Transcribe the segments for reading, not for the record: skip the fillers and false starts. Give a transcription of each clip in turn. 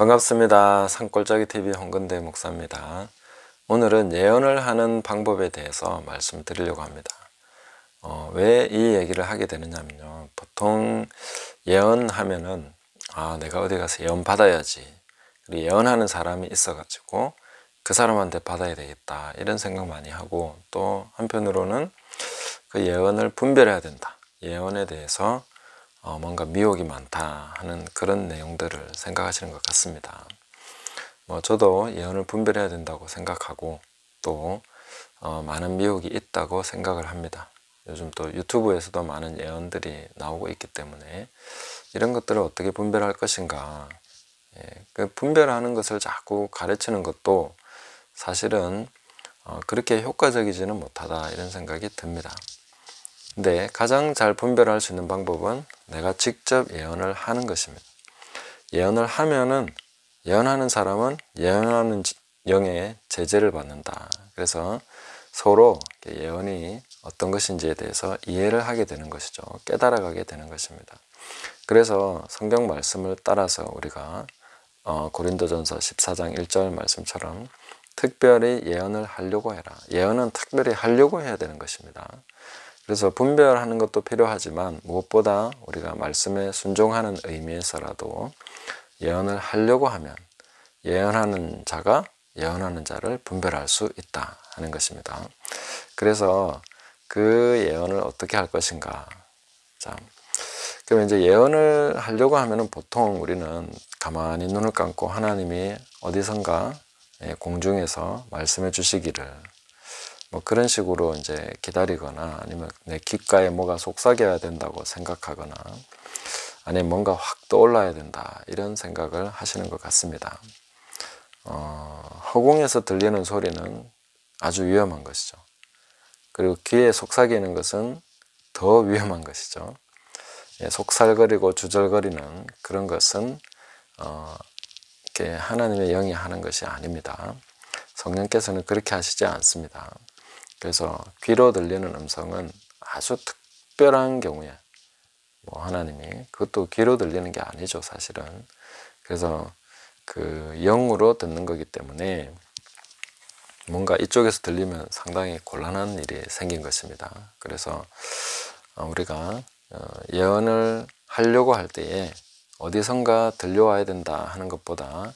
반갑습니다. 산골짜기TV 홍건대 목사입니다. 오늘은 예언을 하는 방법에 대해서 말씀드리려고 합니다. 왜 이 얘기를 하게 되느냐면요. 보통 예언하면은 내가 어디 가서 예언 받아야지. 그리고 예언하는 사람이 있어가지고 그 사람한테 받아야 되겠다. 이런 생각 많이 하고, 또 한편으로는 그 예언을 분별해야 된다. 예언에 대해서 뭔가 미혹이 많다 하는 그런 내용들을 생각하시는 것 같습니다. 저도 예언을 분별해야 된다고 생각하고, 또 많은 미혹이 있다고 생각을 합니다. 요즘 또 유튜브에서도 많은 예언들이 나오고 있기 때문에 이런 것들을 어떻게 분별할 것인가, 그 분별하는 것을 자꾸 가르치는 것도 사실은 그렇게 효과적이지는 못하다, 이런 생각이 듭니다. 근데 가장 잘 분별할 수 있는 방법은 내가 직접 예언을 하는 것입니다. 예언을 하면은, 예언하는 사람은 예언하는 영의 제재를 받는다. 그래서 서로 예언이 어떤 것인지에 대해서 이해를 하게 되는 것이죠. 깨달아가게 되는 것입니다. 그래서 성경 말씀을 따라서 우리가 고린도전서 14장 1절 말씀처럼 특별히 예언을 하려고 해라. 예언은 특별히 하려고 해야 되는 것입니다. 그래서 분별하는 것도 필요하지만 무엇보다 우리가 말씀에 순종하는 의미에서라도 예언을 하려고 하면 예언하는 자가 예언하는 자를 분별할 수 있다 하는 것입니다. 그래서 그 예언을 어떻게 할 것인가. 자, 그럼 이제 예언을 하려고 하면은 보통 우리는 가만히 눈을 감고 하나님이 어디선가 공중에서 말씀해 주시기를 그런 식으로 이제 기다리거나, 아니면 내 귓가에 뭐가 속삭여야 된다고 생각하거나, 아니면 뭔가 확 떠올라야 된다, 이런 생각을 하시는 것 같습니다. 허공에서 들리는 소리는 아주 위험한 것이죠. 그리고 귀에 속삭이는 것은 더 위험한 것이죠. 속살거리고 주절거리는 그런 것은 이렇게 하나님의 영이 하는 것이 아닙니다. 성령께서는 그렇게 하시지 않습니다. 그래서 귀로 들리는 음성은 아주 특별한 경우에 하나님이, 그것도 귀로 들리는 게 아니죠, 사실은. 그래서 그 영으로 듣는 거기 때문에 뭔가 이쪽에서 들리면 상당히 곤란한 일이 생긴 것입니다. 그래서 우리가 예언을 하려고 할 때에 어디선가 들려와야 된다 하는 것보다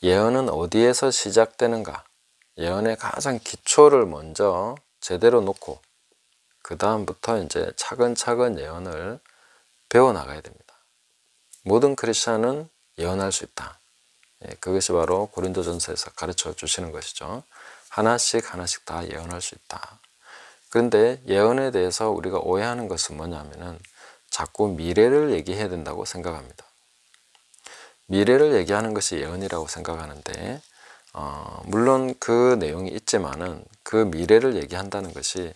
예언은 어디에서 시작되는가, 예언의 가장 기초를 먼저 제대로 놓고 그 다음부터 이제 차근차근 예언을 배워나가야 됩니다. 모든 크리스찬은 예언할 수 있다. 그것이 바로 고린도전서에서 가르쳐 주시는 것이죠. 하나씩 하나씩 다 예언할 수 있다. 그런데 예언에 대해서 우리가 오해하는 것은 뭐냐면은 자꾸 미래를 얘기해야 된다고 생각합니다. 미래를 얘기하는 것이 예언이라고 생각하는데, 물론 그 내용이 있지만은 그 미래를 얘기한다는 것이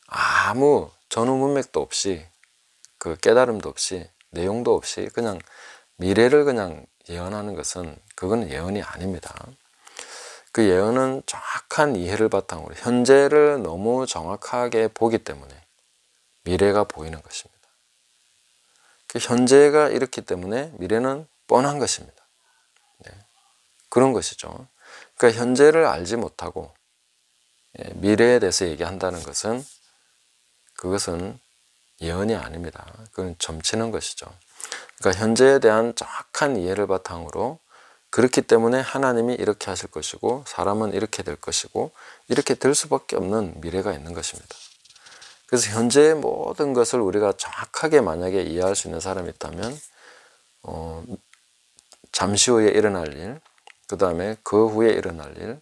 아무 전후 문맥도 없이, 그 깨달음도 없이, 내용도 없이 그냥 미래를 그냥 예언하는 것은, 그건 예언이 아닙니다. 그 예언은 정확한 이해를 바탕으로 현재를 너무 정확하게 보기 때문에 미래가 보이는 것입니다. 그 현재가 이렇기 때문에 미래는 뻔한 것입니다. 그런 것이죠. 그러니까 현재를 알지 못하고 미래에 대해서 얘기한다는 것은, 그것은 예언이 아닙니다. 그건 점치는 것이죠. 그러니까 현재에 대한 정확한 이해를 바탕으로, 그렇기 때문에 하나님이 이렇게 하실 것이고 사람은 이렇게 될 것이고 이렇게 될 수밖에 없는 미래가 있는 것입니다. 그래서 현재의 모든 것을 우리가 정확하게 만약에 이해할 수 있는 사람이 있다면 잠시 후에 일어날 일, 그 다음에 그 후에 일어날 일,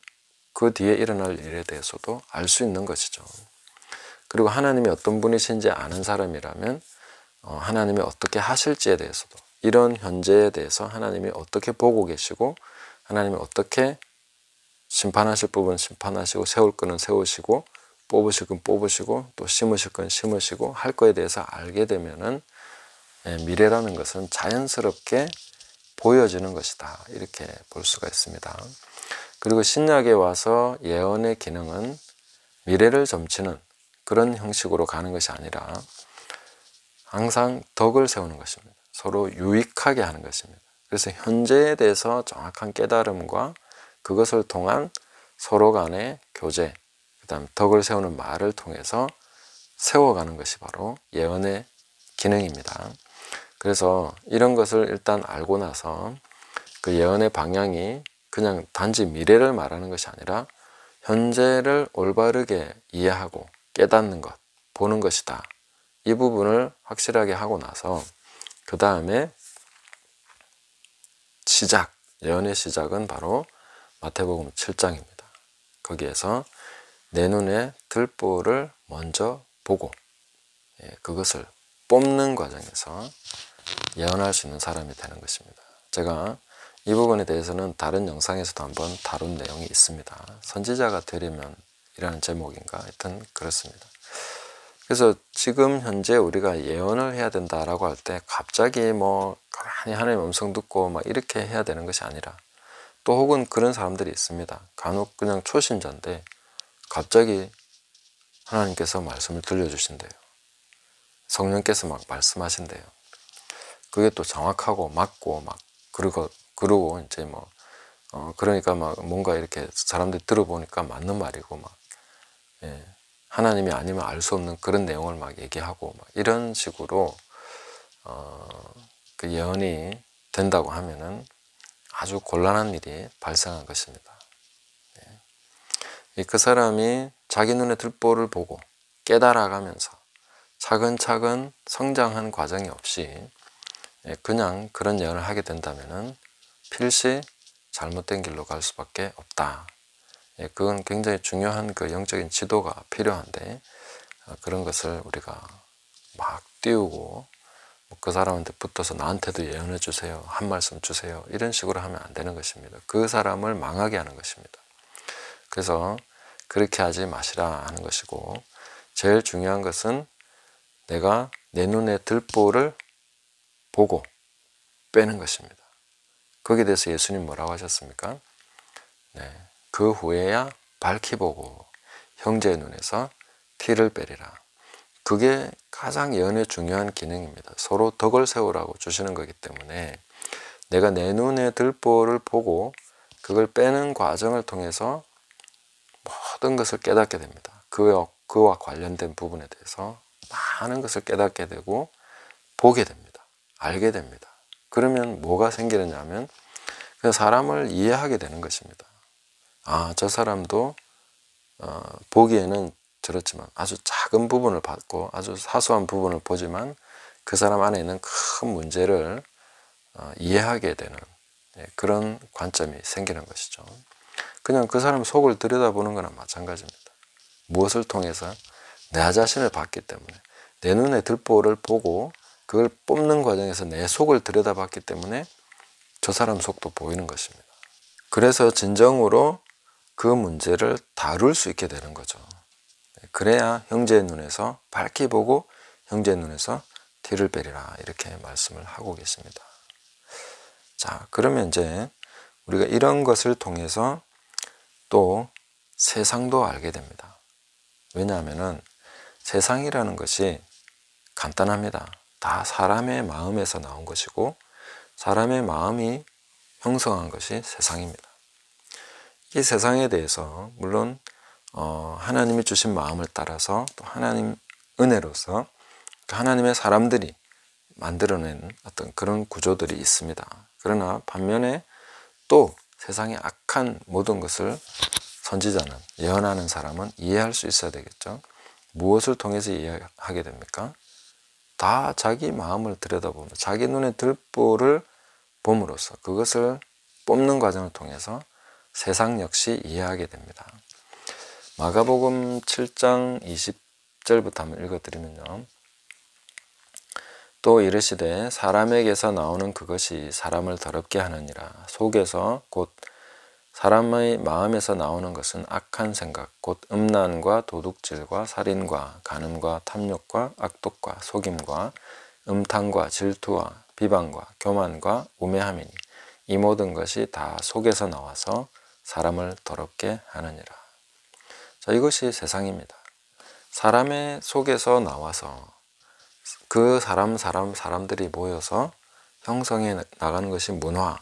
그 뒤에 일어날 일에 대해서도 알 수 있는 것이죠. 그리고 하나님이 어떤 분이신지 아는 사람이라면 하나님이 어떻게 하실지에 대해서도, 이런 현재에 대해서 하나님이 어떻게 보고 계시고 하나님이 어떻게 심판하실 부분 심판하시고 세울 거는 세우시고 뽑으실 건 뽑으시고 또 심으실 건 심으시고 할 거에 대해서 알게 되면은 미래라는 것은 자연스럽게 보여지는 것이다, 이렇게 볼 수가 있습니다. 그리고 신약에 와서 예언의 기능은 미래를 점치는 그런 형식으로 가는 것이 아니라 항상 덕을 세우는 것입니다. 서로 유익하게 하는 것입니다. 그래서 현재에 대해서 정확한 깨달음과 그것을 통한 서로 간의 교제, 그 다음 덕을 세우는 말을 통해서 세워가는 것이 바로 예언의 기능입니다. 그래서 이런 것을 일단 알고 나서 그 예언의 방향이 그냥 단지 미래를 말하는 것이 아니라 현재를 올바르게 이해하고 깨닫는 것, 보는 것이다. 이 부분을 확실하게 하고 나서 그 다음에 예언의 시작은 바로 마태복음 7장입니다. 거기에서 내 눈에 들보를 먼저 보고 그것을 뽑는 과정에서 예언할 수 있는 사람이 되는 것입니다. 제가 이 부분에 대해서는 다른 영상에서도 한번 다룬 내용이 있습니다. 선지자가 되려면 이라는 제목인가 하여튼 그렇습니다. 그래서 지금 현재 우리가 예언을 해야 된다라고 할 때 갑자기 뭐 가만히 하나님의 음성 듣고 막 이렇게 해야 되는 것이 아니라 또 혹은 그런 사람들이 있습니다. 간혹 그냥 초신자인데 갑자기 하나님께서 말씀을 들려주신대요. 성령께서 막 말씀하신대요. 그게 또 정확하고 맞고 막 그러고 이제 뭐 그러니까 막 뭔가 이렇게 사람들이 들어보니까 맞는 말이고 막 하나님이 아니면 알 수 없는 그런 내용을 막 얘기하고 막 이런 식으로 그 예언이 된다고 하면은 아주 곤란한 일이 발생한 것입니다. 그 사람이 자기 눈에 들보를 보고 깨달아가면서 차근차근 성장한 과정이 없이 그냥 그런 예언을 하게 된다면은 필시 잘못된 길로 갈 수밖에 없다. 그건 굉장히 중요한 그 영적인 지도가 필요한데 그런 것을 우리가 막 띄우고 그 사람한테 붙어서 나한테도 예언해 주세요. 한 말씀 주세요. 이런 식으로 하면 안 되는 것입니다. 그 사람을 망하게 하는 것입니다. 그래서 그렇게 하지 마시라 하는 것이고 제일 중요한 것은 내가 내 눈에 들보를 보고 빼는 것입니다. 거기에 대해서 예수님 뭐라고 하셨습니까? 그 후에야 밝히 보고 형제의 눈에서 티를 빼리라. 그게 가장 예언의 중요한 기능입니다. 서로 덕을 세우라고 주시는 거기 때문에 내가 내 눈에 들보를 보고 그걸 빼는 과정을 통해서 모든 것을 깨닫게 됩니다. 그와 관련된 부분에 대해서 많은 것을 깨닫게 되고 보게 됩니다. 알게 됩니다. 그러면 뭐가 생기느냐 하면 그 사람을 이해하게 되는 것입니다. 아, 저 사람도 보기에는 저렇지만 아주 작은 부분을 받고 아주 사소한 부분을 보지만 그 사람 안에 있는 큰 문제를 이해하게 되는 그런 관점이 생기는 것이죠. 그냥 그 사람 속을 들여다보는 거나 마찬가지입니다. 무엇을 통해서? 내 자신을 봤기 때문에 내 눈에 들보를 보고 그걸 뽑는 과정에서 내 속을 들여다봤기 때문에 저 사람 속도 보이는 것입니다. 그래서 진정으로 그 문제를 다룰 수 있게 되는 거죠. 그래야 형제의 눈에서 밝히 보고 형제의 눈에서 티를 빼리라 이렇게 말씀을 하고 계십니다. 자, 그러면 이제 우리가 이런 것을 통해서 또 세상도 알게 됩니다. 왜냐하면은 세상이라는 것이 간단합니다. 다 사람의 마음에서 나온 것이고 사람의 마음이 형성한 것이 세상입니다. 이 세상에 대해서 물론 하나님이 주신 마음을 따라서 또 하나님 은혜로서 하나님의 사람들이 만들어낸 어떤 그런 구조들이 있습니다. 그러나 반면에 또 세상의 악한 모든 것을 선지자는 예언하는 사람은 이해할 수 있어야 되겠죠. 무엇을 통해서 이해하게 됩니까? 다 자기 마음을 들여다보면 자기 눈에 들보를 봄으로써 그것을 뽑는 과정을 통해서 세상 역시 이해하게 됩니다. 마가복음 7장 20절부터 한번 읽어드리면요. 또 이르시되 사람에게서 나오는 그것이 사람을 더럽게 하느니라. 속에서 곧 사람의 마음에서 나오는 것은 악한 생각, 곧 음란과 도둑질과 살인과 간음과 탐욕과 악독과 속임과 음탕과 질투와 비방과 교만과 우매함이니 이 모든 것이 다 속에서 나와서 사람을 더럽게 하느니라. 자, 이것이 세상입니다. 사람의 속에서 나와서 그 사람들이 모여서 형성해 나가는 것이 문화,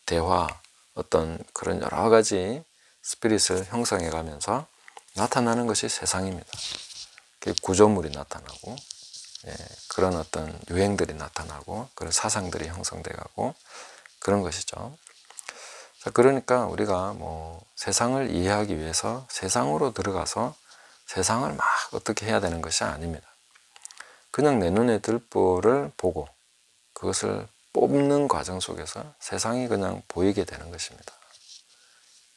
대화, 어떤 그런 여러 가지 스피릿을 형성해 가면서 나타나는 것이 세상입니다. 구조물이 나타나고, 그런 어떤 유행들이 나타나고, 그런 사상들이 형성돼 가고, 그런 것이죠. 자, 그러니까 우리가 뭐 세상을 이해하기 위해서 세상으로 들어가서 세상을 막 어떻게 해야 되는 것이 아닙니다. 그냥 내 눈에 들보를 보고 그것을 뽑는 과정 속에서 세상이 그냥 보이게 되는 것입니다.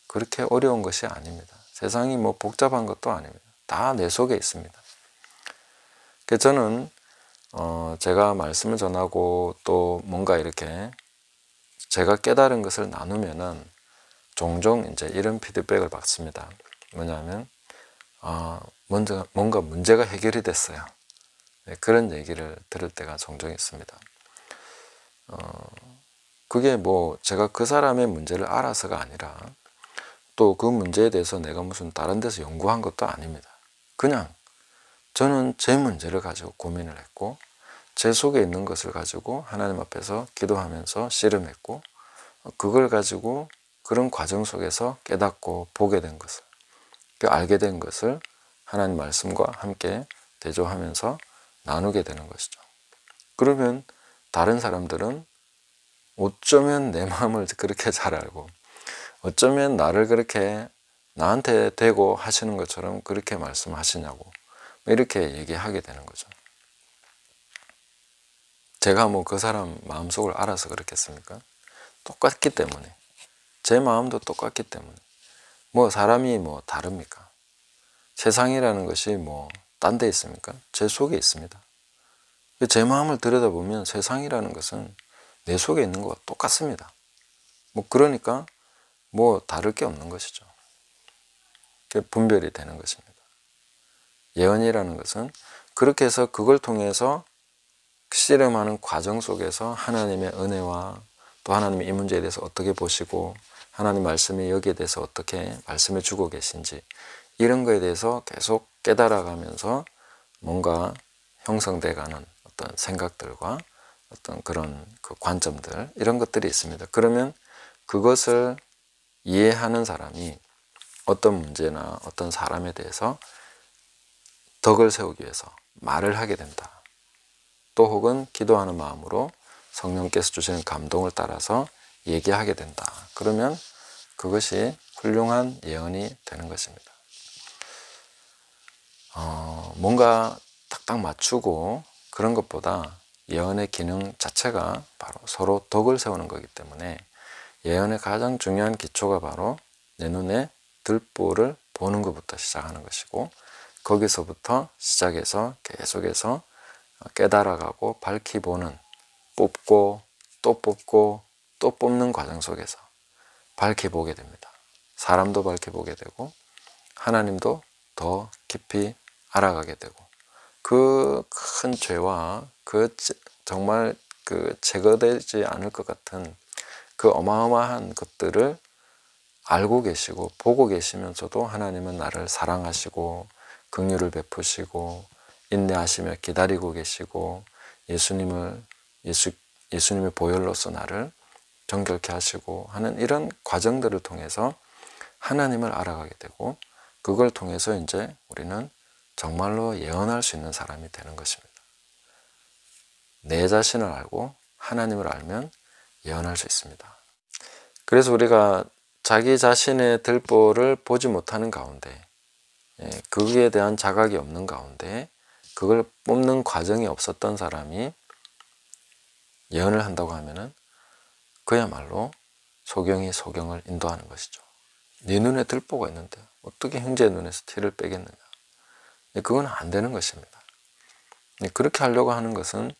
그렇게 어려운 것이 아닙니다. 세상이 뭐 복잡한 것도 아닙니다. 다 내 속에 있습니다. 그래서 저는 제가 말씀을 전하고 또 뭔가 이렇게 제가 깨달은 것을 나누면은 종종 이제 이런 피드백을 받습니다. 뭐냐면 먼저 뭔가 문제가 해결이 됐어요. 그런 얘기를 들을 때가 종종 있습니다. 그게 뭐 제가 그 사람의 문제를 알아서가 아니라 또 그 문제에 대해서 내가 무슨 다른 데서 연구한 것도 아닙니다. 그냥 저는 제 문제를 가지고 고민을 했고 제 속에 있는 것을 가지고 하나님 앞에서 기도하면서 씨름했고 그걸 가지고 그런 과정 속에서 깨닫고 보게 된 것을, 알게 된 것을 하나님 말씀과 함께 대조하면서 나누게 되는 것이죠. 그러면 다른 사람들은 어쩌면 내 마음을 그렇게 잘 알고 어쩌면 나를 그렇게 나한테 대고 하시는 것처럼 그렇게 말씀하시냐고 이렇게 얘기하게 되는 거죠. 제가 뭐 그 사람 마음속을 알아서 그렇겠습니까? 똑같기 때문에, 제 마음도 똑같기 때문에 뭐 사람이 뭐 다릅니까? 세상이라는 것이 뭐 딴 데 있습니까? 제 속에 있습니다. 제 마음을 들여다보면 세상이라는 것은 내 속에 있는 것과 똑같습니다. 뭐 그러니까 뭐 다를 게 없는 것이죠. 분별이 되는 것입니다. 예언이라는 것은 그렇게 해서 그걸 통해서 씨름하는 과정 속에서 하나님의 은혜와 또 하나님이 이 문제에 대해서 어떻게 보시고 하나님 말씀이 여기에 대해서 어떻게 말씀해 주고 계신지 이런 거에 대해서 계속 깨달아가면서 뭔가 형성돼 가는 어떤 생각들과 어떤 그런 그 관점들 이런 것들이 있습니다. 그러면 그것을 이해하는 사람이 어떤 문제나 어떤 사람에 대해서 덕을 세우기 위해서 말을 하게 된다. 또 혹은 기도하는 마음으로 성령께서 주시는 감동을 따라서 얘기하게 된다. 그러면 그것이 훌륭한 예언이 되는 것입니다. 뭔가 딱딱 맞추고 그런 것보다 예언의 기능 자체가 바로 서로 덕을 세우는 거기 때문에 예언의 가장 중요한 기초가 바로 내 눈에 들보를 보는 것부터 시작하는 것이고 거기서부터 시작해서 계속해서 깨달아가고 밝히보는 뽑고 또 뽑고 또 뽑는 과정 속에서 밝혀보게 됩니다. 사람도 밝혀보게 되고 하나님도 더 깊이 알아가게 되고 그 큰 죄와 그 정말 그 제거되지 않을 것 같은 그 어마어마한 것들을 알고 계시고 보고 계시면서도 하나님은 나를 사랑하시고 긍휼을 베푸시고 인내하시며 기다리고 계시고 예수님의 보혈로서 나를 정결케 하시고 하는 이런 과정들을 통해서 하나님을 알아가게 되고 그걸 통해서 이제 우리는 정말로 예언할 수 있는 사람이 되는 것입니다. 내 자신을 알고 하나님을 알면 예언할 수 있습니다. 그래서 우리가 자기 자신의 들보를 보지 못하는 가운데 거기에 대한 자각이 없는 가운데 그걸 뽑는 과정이 없었던 사람이 예언을 한다고 하면은 그야말로 소경이 소경을 인도하는 것이죠. 네 눈에 들보가 있는데 어떻게 형제의 눈에서 티를 빼겠느냐. 그건 안 되는 것입니다. 그렇게 하려고 하는 것은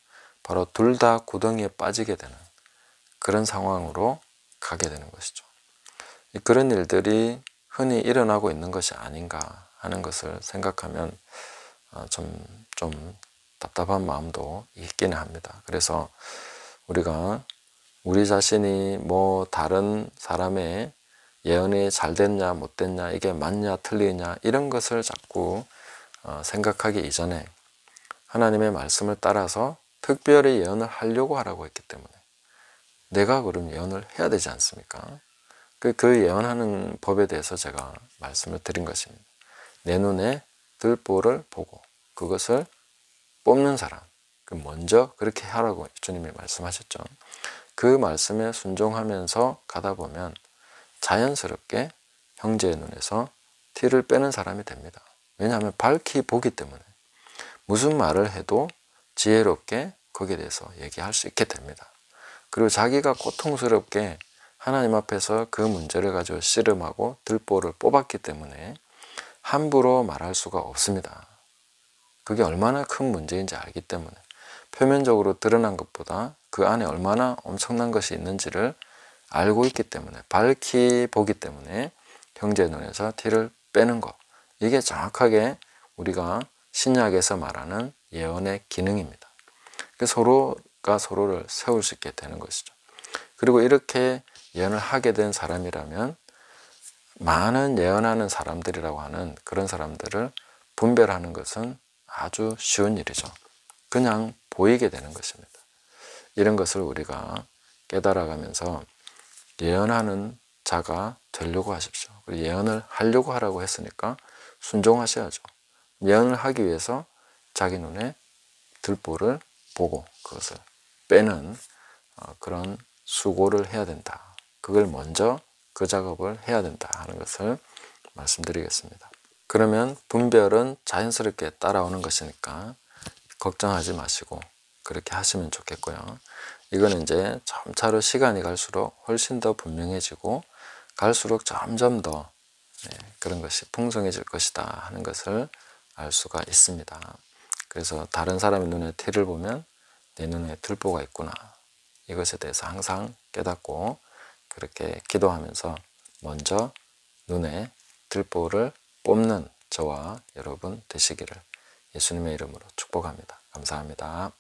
바로 둘 다 구덩이에 빠지게 되는 그런 상황으로 가게 되는 것이죠. 그런 일들이 흔히 일어나고 있는 것이 아닌가 하는 것을 생각하면 좀 답답한 마음도 있기는 합니다. 그래서 우리가 우리 자신이 뭐 다른 사람의 예언이 잘 됐냐 못 됐냐 이게 맞냐 틀리냐 이런 것을 자꾸 생각하기 이전에 하나님의 말씀을 따라서 특별히 예언을 하려고 하라고 했기 때문에 내가 그럼 예언을 해야 되지 않습니까? 그 예언하는 법에 대해서 제가 말씀을 드린 것입니다. 내 눈에 들보를 보고 그것을 뽑는 사람, 먼저 그렇게 하라고 주님이 말씀하셨죠. 그 말씀에 순종하면서 가다 보면 자연스럽게 형제의 눈에서 티를 빼는 사람이 됩니다. 왜냐하면 밝히 보기 때문에 무슨 말을 해도 지혜롭게 거기에 대해서 얘기할 수 있게 됩니다. 그리고 자기가 고통스럽게 하나님 앞에서 그 문제를 가지고 씨름하고 들보를 뽑았기 때문에 함부로 말할 수가 없습니다. 그게 얼마나 큰 문제인지 알기 때문에 표면적으로 드러난 것보다 그 안에 얼마나 엄청난 것이 있는지를 알고 있기 때문에 밝히 보기 때문에 형제의 눈에서 티를 빼는 것, 이게 정확하게 우리가 신약에서 말하는 예언의 기능입니다. 서로가 서로를 세울 수 있게 되는 것이죠. 그리고 이렇게 예언을 하게 된 사람이라면 많은 예언하는 사람들이라고 하는 그런 사람들을 분별하는 것은 아주 쉬운 일이죠. 그냥 보이게 되는 것입니다. 이런 것을 우리가 깨달아가면서 예언하는 자가 되려고 하십시오. 예언을 하려고 하라고 했으니까 순종하셔야죠. 예언을 하기 위해서 자기 눈에 들보를 보고 그것을 빼는 그런 수고를 해야 된다. 그걸 먼저 그 작업을 해야 된다 하는 것을 말씀드리겠습니다. 그러면 분별은 자연스럽게 따라오는 것이니까 걱정하지 마시고 그렇게 하시면 좋겠고요. 이거는 이제 점차로 시간이 갈수록 훨씬 더 분명해지고 갈수록 점점 더 그런 것이 풍성해질 것이다 하는 것을 알 수가 있습니다. 그래서 다른 사람의 눈에 티를 보면 내 눈에 들보가 있구나. 이것에 대해서 항상 깨닫고 그렇게 기도하면서 먼저 눈에 들보를 뽑는 저와 여러분 되시기를 예수님의 이름으로 축복합니다. 감사합니다.